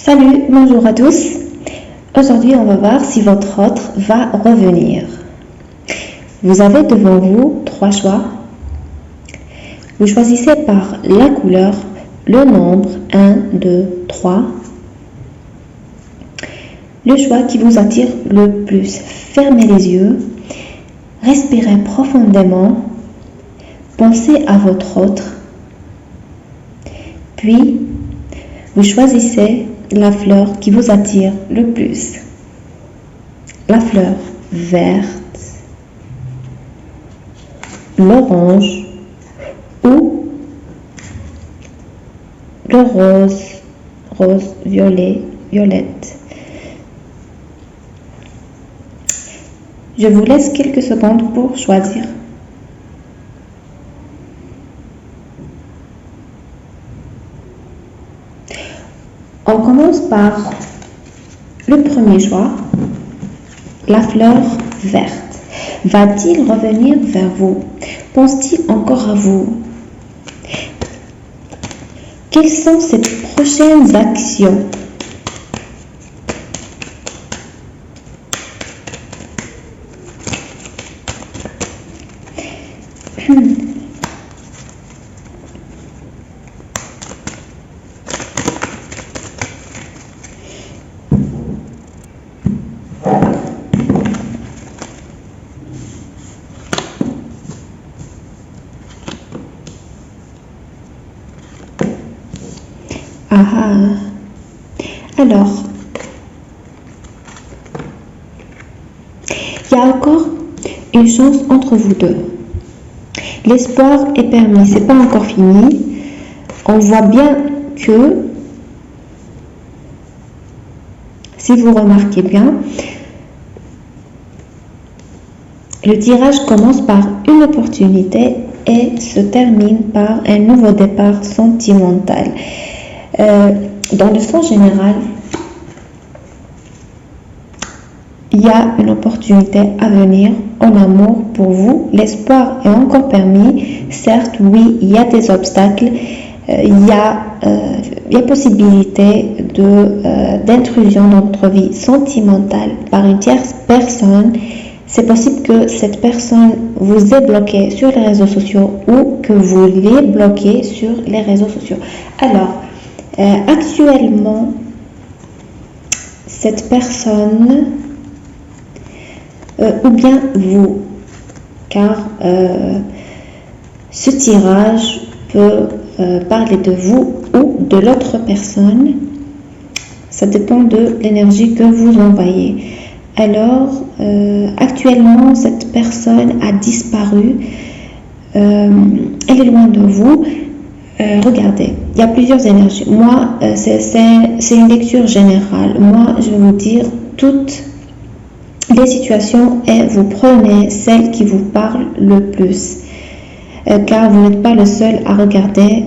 Salut, bonjour à tous. Aujourd'hui, on va voir si votre autre va revenir. Vous avez devant vous 3 choix. Vous choisissez par la couleur, le nombre 1, 2, 3. Le choix qui vous attire le plus. Fermez les yeux, respirez profondément, pensez à votre autre, puis vous choisissez la fleur qui vous attire le plus. La fleur verte, l'orange ou le rose, violet, violette. Je vous laisse quelques secondes pour choisir. On commence par le premier choix, la fleur verte. Va-t-il revenir vers vous? Pense-t-il encore à vous? Quelles sont ses prochaines actions? Alors, il y a encore une chance entre vous deux. L'espoir est permis, c'est pas encore fini. On voit bien que, si vous remarquez bien, le tirage commence par une opportunité et se termine par un nouveau départ sentimental. Dans le sens général, il y a une opportunité à venir en amour pour vous. L'espoir est encore permis. Certes, oui, il y a des obstacles. Il y a possibilité d'intrusion dans votre vie sentimentale par une tierce personne. C'est possible que cette personne vous ait bloqué sur les réseaux sociaux ou que vous l'ayez bloqué sur les réseaux sociaux. Alors, actuellement, cette personne, ou bien vous, car ce tirage peut parler de vous ou de l'autre personne. Ça dépend de l'énergie que vous envoyez. Alors, actuellement, cette personne a disparu. Elle est loin de vous. Regardez, il y a plusieurs énergies. Moi, c'est une lecture générale. Moi, je vais vous dire toutes les situations et vous prenez celle qui vous parle le plus. Car vous n'êtes pas le seul à regarder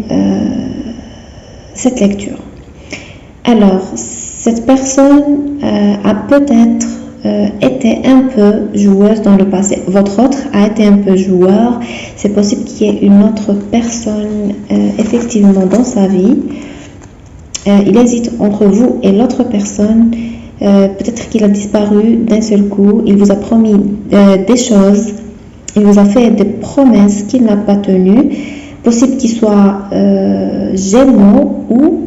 cette lecture. Alors, cette personne a peut-être été un peu joueuse dans le passé. Votre autre a été un peu joueur. C'est possible qu'il y ait une autre personne effectivement dans sa vie. Il hésite entre vous et l'autre personne. Peut-être qu'il a disparu d'un seul coup. Il vous a promis des choses. Il vous a fait des promesses qu'il n'a pas tenues. Possible qu'il soit Gémeaux ou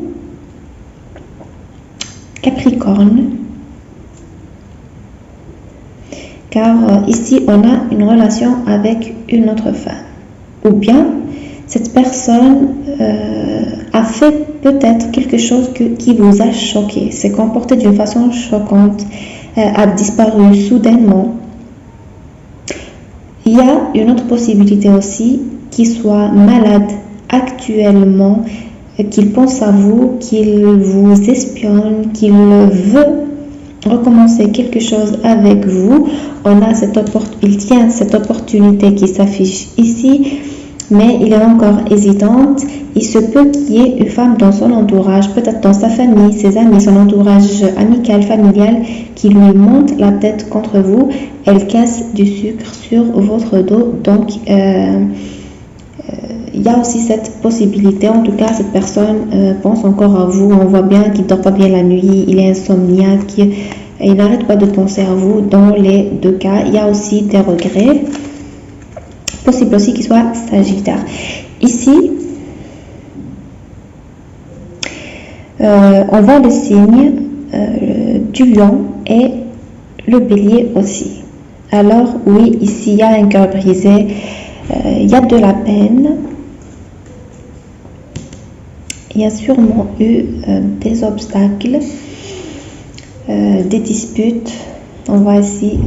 Capricorne. Car ici, on a une relation avec une autre femme. Ou bien, cette personne a fait peut-être quelque chose qui vous a choqué, s'est comporté d'une façon choquante, a disparu soudainement. Il y a une autre possibilité aussi, qu'il soit malade actuellement, qu'il pense à vous, qu'il vous espionne, qu'il veut recommencer quelque chose avec vous. Il tient cette opportunité qui s'affiche ici, mais il est encore hésitante. Il se peut qu'il y ait une femme dans son entourage, peut-être dans sa famille, ses amis, son entourage amical, familial, qui lui monte la tête contre vous. Elle casse du sucre sur votre dos. Donc, il y a aussi cette possibilité, en tout cas cette personne pense encore à vous, on voit bien qu'il ne dort pas bien la nuit, il est insomniaque, il n'arrête pas de penser à vous. Dans les deux cas, il y a aussi des regrets, possible aussi qu'il soit Sagittaire. Ici, on voit le signe du lion et le bélier aussi. Alors oui, ici il y a un cœur brisé, il y a de la peine, il y a sûrement eu des obstacles, des disputes. On voit ici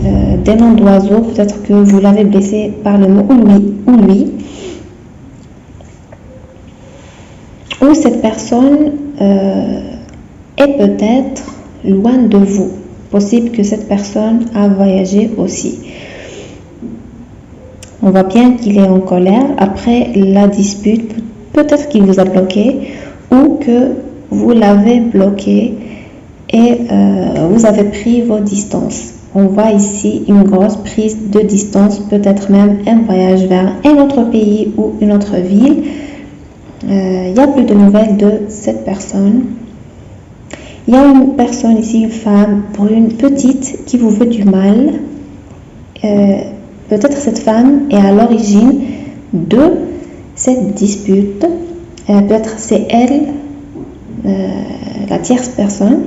des noms d'oiseaux, peut-être que vous l'avez blessé par le mot ou lui. Ou cette personne est peut-être loin de vous. Possible que cette personne a voyagé aussi. On voit bien qu'il est en colère après la dispute. Peut-être qu'il vous a bloqué ou que vous l'avez bloqué et vous avez pris vos distances. On voit ici une grosse prise de distance, peut-être même un voyage vers un autre pays ou une autre ville. Il n'y a plus de nouvelles de cette personne. Il y a une personne ici, une femme brune, petite, qui vous veut du mal. Peut-être cette femme est à l'origine de cette dispute. Peut-être c'est elle, la tierce personne.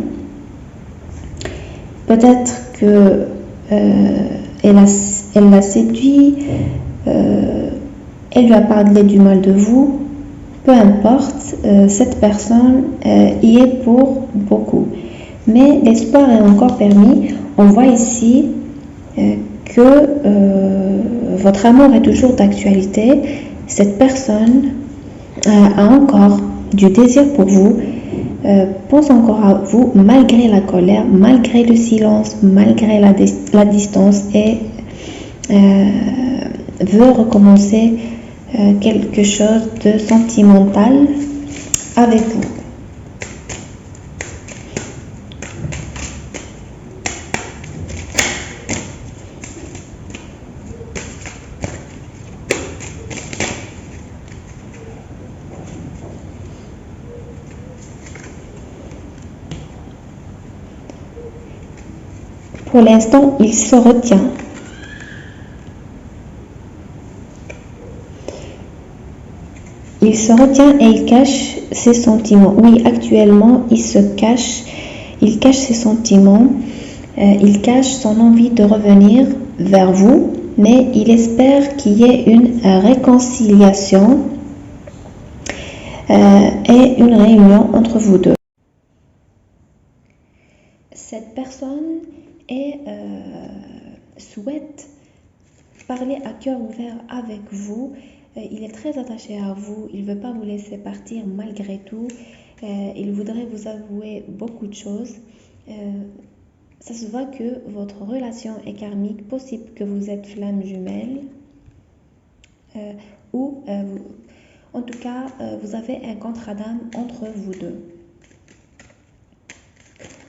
Peut-être que elle l'a séduit, elle lui a parlé du mal de vous. Peu importe, cette personne y est pour beaucoup. Mais l'espoir est encore permis. On voit ici que votre amour est toujours d'actualité. Cette personne a encore du désir pour vous, pense encore à vous malgré la colère, malgré le silence, malgré la distance et veut recommencer quelque chose de sentimental avec vous. Pour l'instant, il se retient. Il se retient et il cache ses sentiments. Oui, actuellement, il cache ses sentiments, il cache son envie de revenir vers vous, mais il espère qu'il y ait une réconciliation et une réunion entre vous deux. Cette personne souhaite parler à cœur ouvert avec vous. Il est très attaché à vous, il ne veut pas vous laisser partir malgré tout. Il voudrait vous avouer beaucoup de choses. Ça se voit que votre relation est karmique, possible que vous êtes flammes jumelles ou en tout cas vous avez un contrat d'âme entre vous deux.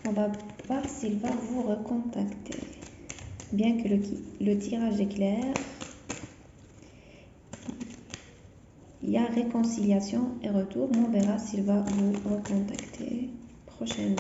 On va voir s'il va vous recontacter. Bien que le tirage est clair, il y a réconciliation et retour, mais on verra s'il va vous recontacter prochainement.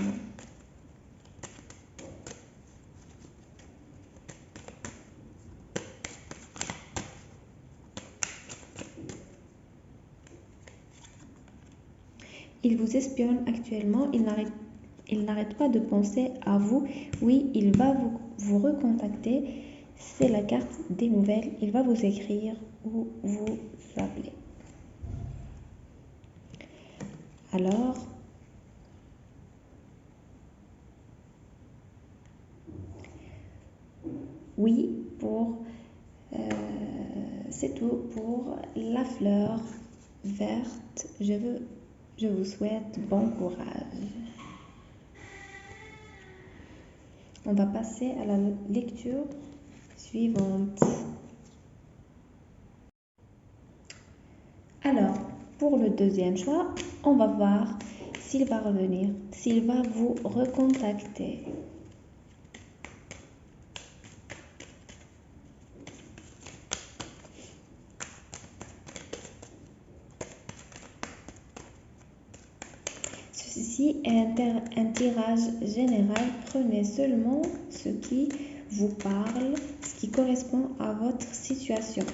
Il vous espionne actuellement, il n'arrête pas de penser à vous. Oui, il va vous recontacter. C'est la carte des nouvelles. Il va vous écrire ou vous appeler. Alors, oui, c'est tout pour la fleur verte. Je vous souhaite bon courage. On va passer à la lecture suivante. Alors, pour le deuxième choix, on va voir s'il va revenir, s'il va vous recontacter. Ceci est un tirage général. Prenez seulement ce qui vous parle, ce qui correspond à votre situation.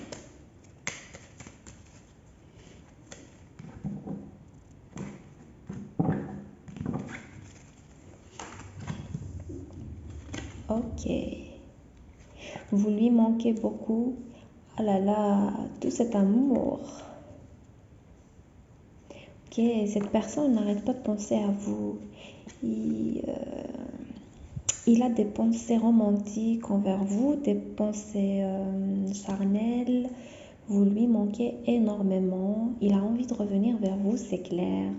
Ok. Vous lui manquez beaucoup. Ah là là, tout cet amour. Ok, cette personne n'arrête pas de penser à vous. Il a des pensées romantiques envers vous, des pensées charnelles. Vous lui manquez énormément. Il a envie de revenir vers vous, c'est clair.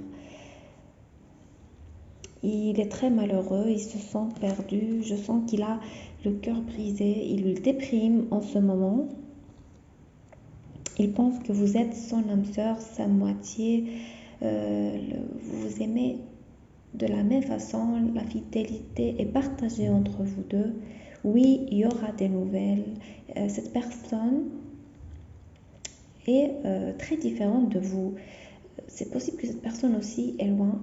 Il est très malheureux, il se sent perdu. Je sens qu'il a le cœur brisé. Il déprime en ce moment. Il pense que vous êtes son âme sœur, sa moitié. Vous vous aimez de la même façon. La fidélité est partagée entre vous deux. Oui, il y aura des nouvelles. Cette personne est très différente de vous. C'est possible que cette personne aussi est loin,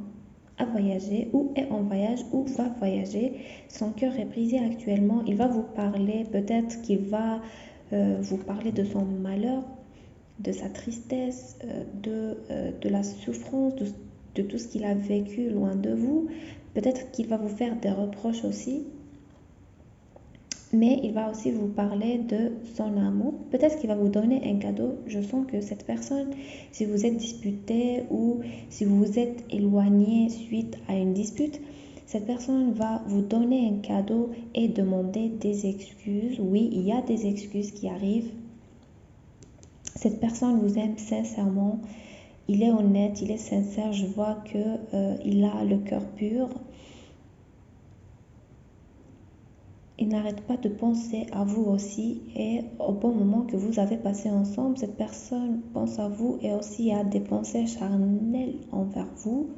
à voyager, ou est en voyage, ou va voyager. Son cœur est brisé actuellement. Il va vous parler, peut-être qu'il va vous parler de son malheur, de sa tristesse, de la souffrance, de tout ce qu'il a vécu loin de vous. Peut-être qu'il va vous faire des reproches aussi. Mais il va aussi vous parler de son amour. Peut-être qu'il va vous donner un cadeau. Je sens que cette personne, si vous êtes disputé ou si vous vous êtes éloigné suite à une dispute, cette personne va vous donner un cadeau et demander des excuses. Oui, il y a des excuses qui arrivent. Cette personne vous aime sincèrement. Il est honnête, il est sincère. Je vois qu'il a le cœur pur. Il n'arrête pas de penser à vous aussi et au bon moment que vous avez passé ensemble, cette personne pense à vous et aussi a des pensées charnelles envers vous.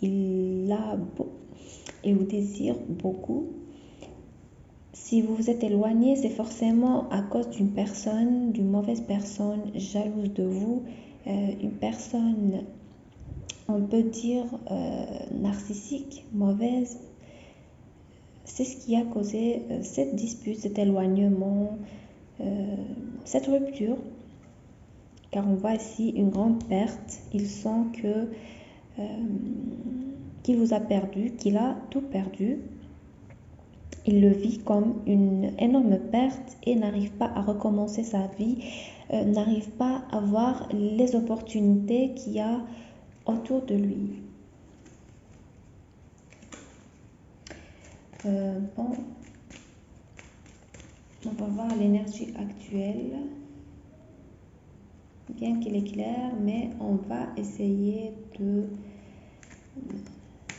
Il vous désire beaucoup. Si vous vous êtes éloigné, c'est forcément à cause d'une mauvaise personne jalouse de vous, une personne, on peut dire, narcissique, mauvaise. C'est ce qui a causé cette dispute, cet éloignement, cette rupture. Car on voit ici une grande perte. Il sent qu'il vous a perdu, qu'il a tout perdu. Il le vit comme une énorme perte et n'arrive pas à recommencer sa vie, n'arrive pas à voir les opportunités qu'il y a autour de lui. Bon, on va voir l'énergie actuelle, bien qu'il est clair, mais on va essayer de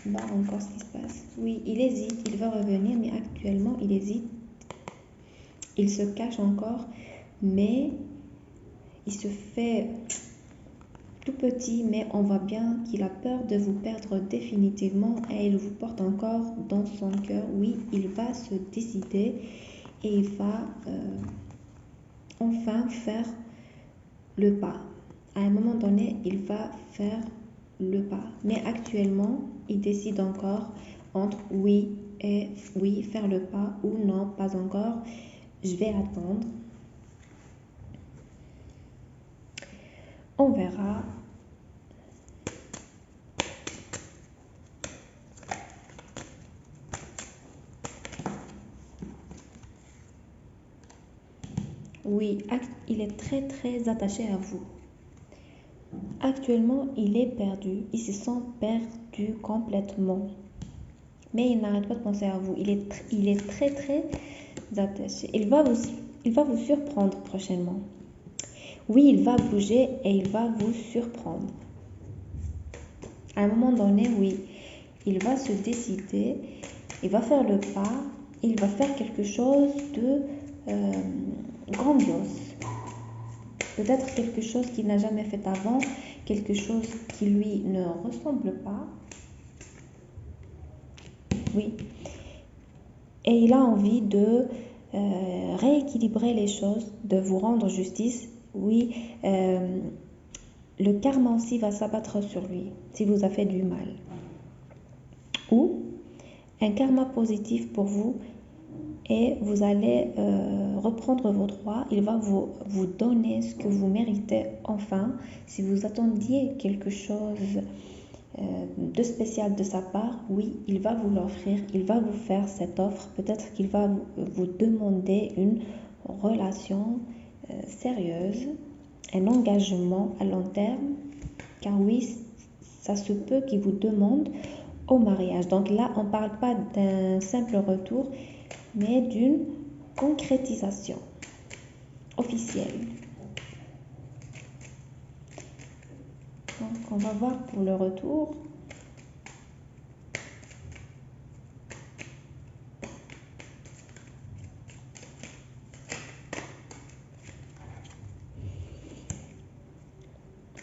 voir encore ce qui se passe. Oui, il hésite, il veut revenir, mais actuellement il hésite, il se cache encore, mais il se fait tout petit, mais on voit bien qu'il a peur de vous perdre définitivement et il vous porte encore dans son cœur. Oui, il va se décider et il va enfin faire le pas. À un moment donné, il va faire le pas. Mais actuellement, il décide encore entre oui et oui, faire le pas ou non, pas encore. Je vais attendre. On verra. Oui, il est très très attaché à vous. Actuellement, il est perdu. Il se sent perdu complètement. Mais il n'arrête pas de penser à vous. Il est très très attaché. Il va vous surprendre prochainement. Oui, il va bouger et il va vous surprendre. À un moment donné, oui, il va se décider, il va faire le pas, il va faire quelque chose de grandiose. Peut-être quelque chose qu'il n'a jamais fait avant, quelque chose qui lui ne ressemble pas. Oui. Et il a envie de rééquilibrer les choses, de vous rendre justice. Oui, le karma aussi va s'abattre sur lui si vous a fait du mal. un karma positif pour vous et vous allez reprendre vos droits. Il va vous donner ce que vous méritez enfin. Si vous attendiez quelque chose de spécial de sa part, oui, il va vous l'offrir, il va vous faire cette offre. Peut-être qu'il va vous demander une relation sérieuse, un engagement à long terme, car oui, ça se peut qu'il vous demande au mariage. Donc là, on ne parle pas d'un simple retour, mais d'une concrétisation officielle. Donc, on va voir pour le retour.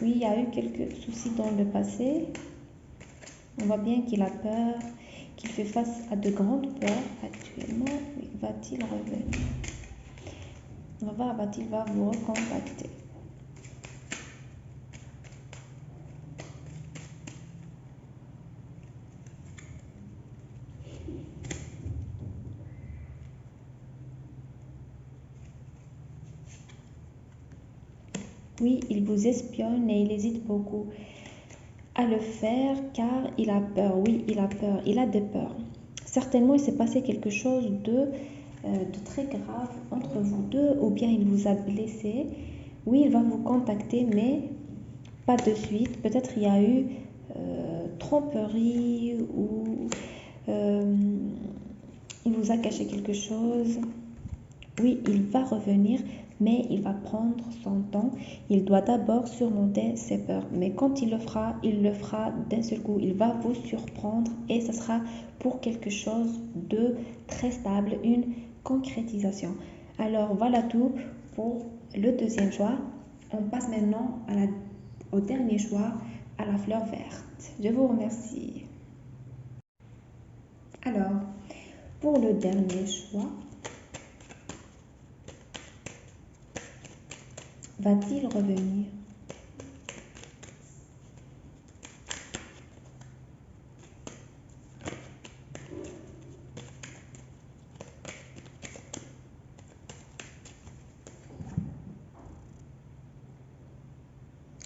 Oui, il y a eu quelques soucis dans le passé. On voit bien qu'il a peur, qu'il fait face à de grandes peurs actuellement. Oui, va-t-il revenir? On va voir, va-t-il vous recontacter? Oui, il vous espionne et il hésite beaucoup à le faire car il a peur. Oui, il a peur, il a des peurs. Certainement, il s'est passé quelque chose de très grave entre vous deux ou bien il vous a blessé. Oui, il va vous contacter, mais pas de suite. Peut-être il y a eu tromperie ou il vous a caché quelque chose. Oui, il va revenir, mais il va prendre son temps. Il doit d'abord surmonter ses peurs. Mais quand il le fera d'un seul coup. Il va vous surprendre et ce sera pour quelque chose de très stable, une concrétisation. Alors voilà tout pour le deuxième choix. On passe maintenant au dernier choix, à la fleur verte. Je vous remercie. Alors, pour le dernier choix, va-t-il revenir?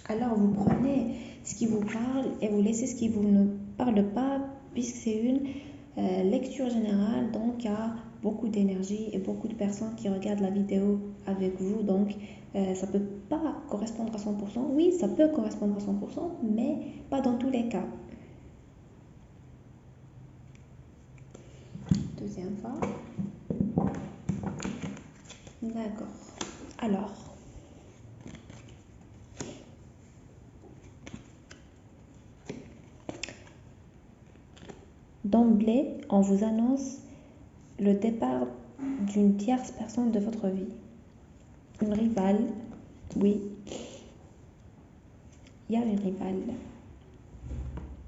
Alors vous prenez ce qui vous parle et vous laissez ce qui vous ne parle pas, puisque c'est une lecture générale, donc il y a beaucoup d'énergie et beaucoup de personnes qui regardent la vidéo avec vous, donc ça ne peut pas correspondre à 100%. Oui, ça peut correspondre à 100%, mais pas dans tous les cas. Deuxième fois. D'accord. Alors, d'emblée, on vous annonce le départ d'une tierce personne de votre vie. Une rivale, oui, il y a une rivale.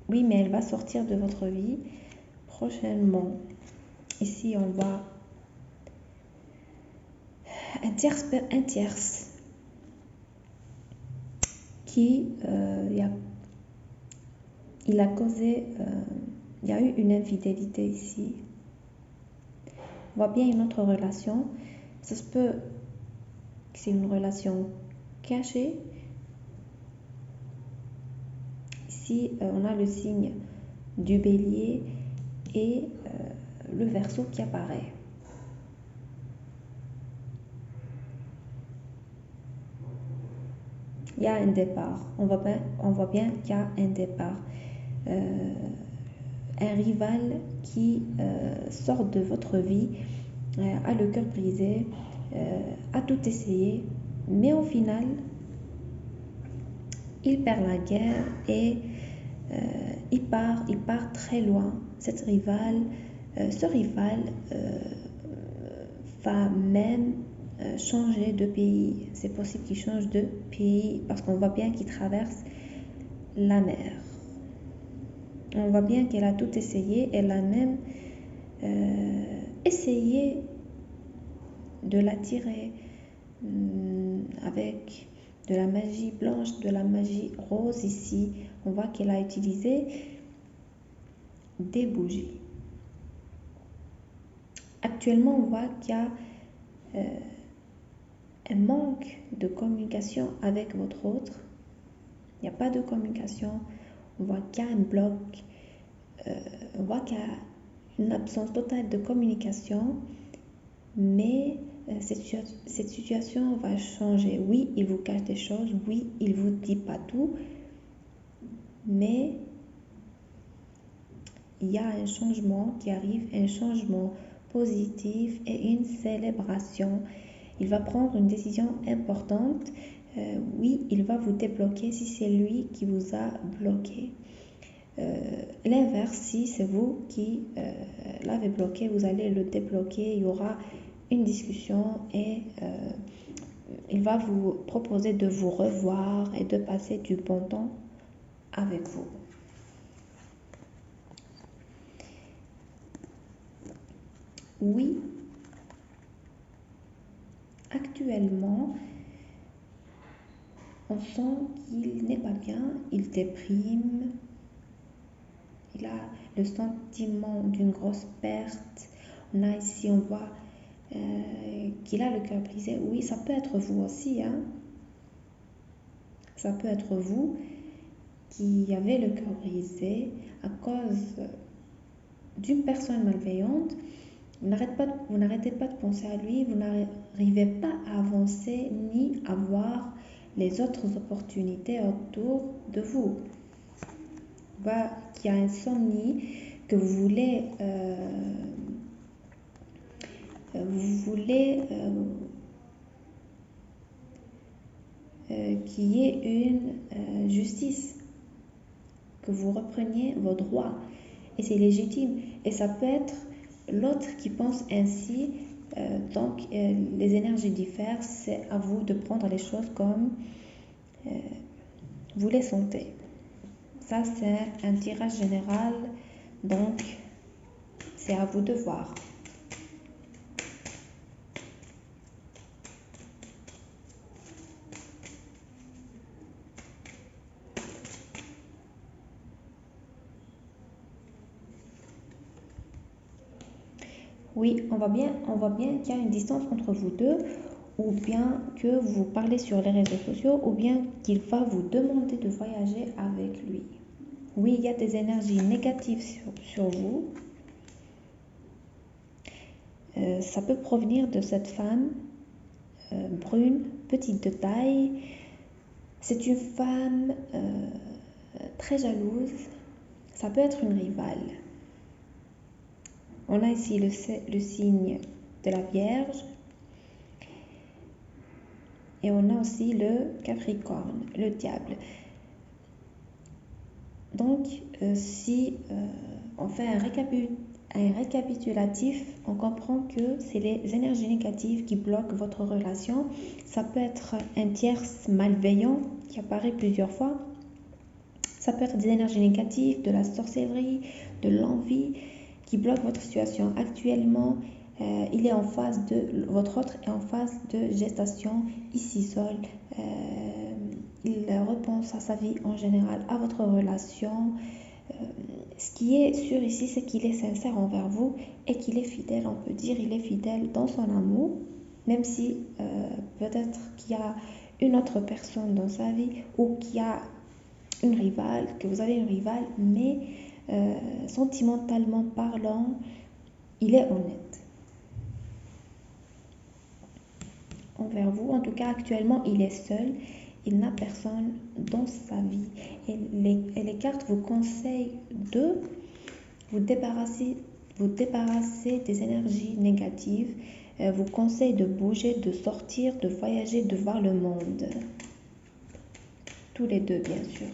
Oui, mais elle va sortir de votre vie prochainement. Ici, on voit un tierce qui il a causé, il y a eu une infidélité ici. On voit bien une autre relation. Ça se peut que c'est une relation cachée. Ici, on a le signe du bélier et le verseau qui apparaît. Il y a un départ. On voit bien qu'il y a un départ. Un rival qui sort de votre vie, a le cœur brisé, a tout essayé, mais au final, il perd la guerre et il part très loin. Ce rival va même changer de pays. C'est possible qu'il change de pays parce qu'on voit bien qu'il traverse la mer. On voit bien qu'elle a tout essayé. Elle a même essayé de l'attirer avec de la magie blanche, de la magie rose ici. On voit qu'elle a utilisé des bougies. actuellement, on voit qu'il y a un manque de communication avec votre autre. Il n'y a pas de communication. On voit qu'il y a un bloc. On voit qu'il y a une absence totale de communication. Mais cette situation va changer. Oui, il vous cache des choses. Oui, il ne vous dit pas tout. Mais il y a un changement qui arrive, un changement positif et une célébration. Il va prendre une décision importante. Oui, il va vous débloquer si c'est lui qui vous a bloqué. L'inverse, si c'est vous qui l'avez bloqué, vous allez le débloquer. Il y aura une discussion et il va vous proposer de vous revoir et de passer du bon temps avec vous. Oui, actuellement, on sent qu'il n'est pas bien, il déprime, il a le sentiment d'une grosse perte. On a ici, on voit qu'il a le cœur brisé. Oui, ça peut être vous aussi, hein. Ça peut être vous qui avez le cœur brisé à cause d'une personne malveillante. Vous n'arrêtez pas de penser à lui, vous n'arrivez pas à avancer ni à voir les autres opportunités autour de vous. Qu'il y a un insomnie, que vous voulez qu'il y ait une justice, que vous repreniez vos droits. Et c'est légitime. Et ça peut être l'autre qui pense ainsi. Donc, les énergies diffèrent. C'est à vous de prendre les choses comme vous les sentez. Ça, c'est un tirage général. Donc, c'est à vous de voir. Oui, on voit bien qu'il y a une distance entre vous deux, ou bien que vous parlez sur les réseaux sociaux, ou bien qu'il va vous demander de voyager avec lui. Oui, il y a des énergies négatives sur vous. Ça peut provenir de cette femme brune, petite de taille. C'est une femme très jalouse. Ça peut être une rivale. On a ici le signe de la Vierge. Et on a aussi le Capricorne, le diable. Donc, si on fait un récapitulatif, on comprend que c'est les énergies négatives qui bloquent votre relation. Ça peut être un tierce malveillant qui apparaît plusieurs fois. Ça peut être des énergies négatives, de la sorcellerie, de l'envie qui bloquent votre situation actuellement. Il est en phase de votre autre est en phase de gestation, il s'isole, il repense à sa vie en général, à votre relation. Ce qui est sûr ici, c'est qu'il est sincère envers vous et qu'il est fidèle. On peut dire il est fidèle dans son amour, même si peut-être qu'il y a une autre personne dans sa vie ou qu'il y a une rivale, que vous avez une rivale, mais sentimentalement parlant, il est honnête envers vous. En tout cas, actuellement, il est seul. Il n'a personne dans sa vie. Et les cartes vous conseillent de vous débarrasser des énergies négatives. Vous conseillent de bouger, de sortir, de voyager, de voir le monde. Tous les deux, bien sûr.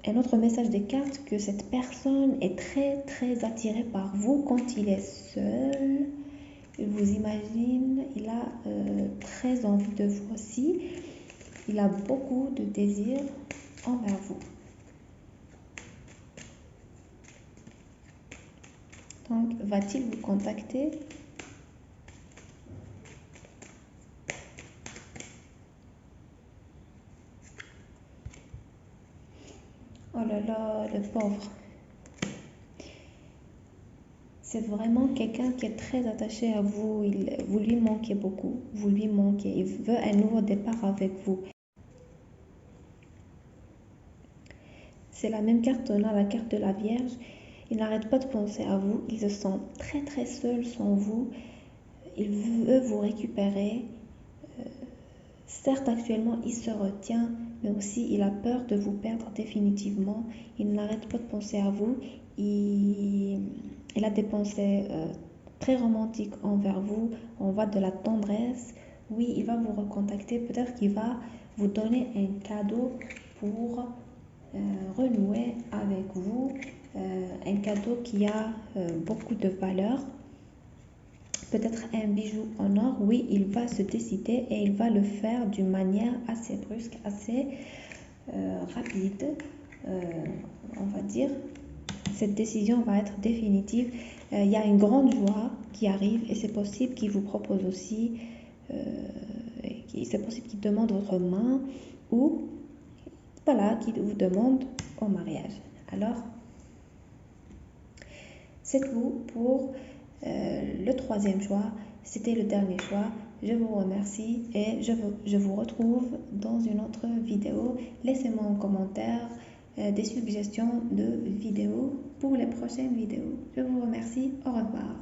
Un autre message des cartes, que cette personne est très très attirée par vous quand il est seul. Il vous imagine, il a très envie de vous aussi. Il a beaucoup de désir envers vous. Donc, va-t-il vous contacter ? Oh là là, le pauvre. C'est vraiment quelqu'un qui est très attaché à vous. Vous lui manquez beaucoup. Vous lui manquez. Il veut un nouveau départ avec vous. C'est la même carte, on a la carte de la Vierge. Il n'arrête pas de penser à vous. Il se sent très très seul sans vous. Il veut vous récupérer. Certes, actuellement, il se retient, mais aussi il a peur de vous perdre définitivement. Il n'arrête pas de penser à vous. Il a des pensées très romantiques envers vous. On voit de la tendresse. Oui, il va vous recontacter. Peut-être qu'il va vous donner un cadeau pour renouer avec vous. Un cadeau qui a beaucoup de valeur. Peut-être un bijou en or, oui, il va se décider et il va le faire d'une manière assez brusque, assez rapide, on va dire. Cette décision va être définitive. Il y a une grande joie qui arrive et c'est possible qu'il vous propose aussi, c'est possible qu'il demande votre main ou voilà, qu'il vous demande au mariage. Alors, c'est tout pour le troisième choix. C'était le dernier choix. Je vous remercie et je vous retrouve dans une autre vidéo. Laissez-moi en commentaire des suggestions de vidéos pour les prochaines vidéos. Je vous remercie. Au revoir.